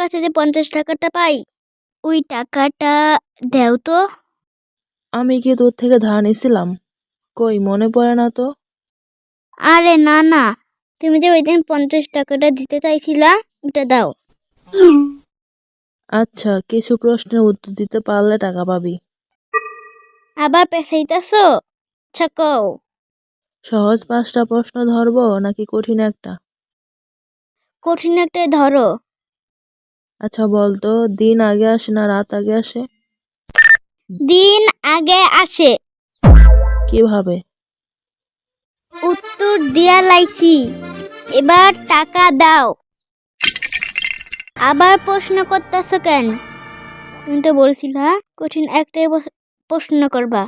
কাছে যে 50 টাকাটা পাই ওই টাকাটা দেও তো। আমি কি তোর থেকে ধার নিছিলাম? কই মনে পড়ে না তো। আরে না না, তুমি যে ওই দিন 50 টাকাটা দিতে চাইছিলা ওটা দাও। আচ্ছা, কিছু প্রশ্নের উত্তর দিতে পারলে টাকা পাবি। আবার পেছাইতাছো? আচ্ছা কও। সহজ 5টা প্রশ্ন ধরবো নাকি কঠিন একটা? কঠিন একটাই ধরো। আচ্ছা বলতো, দিন আগে আসে না রাত আগে আসে? দিন আগে আসে। কিভাবে? উত্তর দিয়া লাইছি, এবার টাকা দাও। আবার প্রশ্ন করতেছো কেন? তুমি তো বলছিলা কঠিন একটাই প্রশ্ন করবা।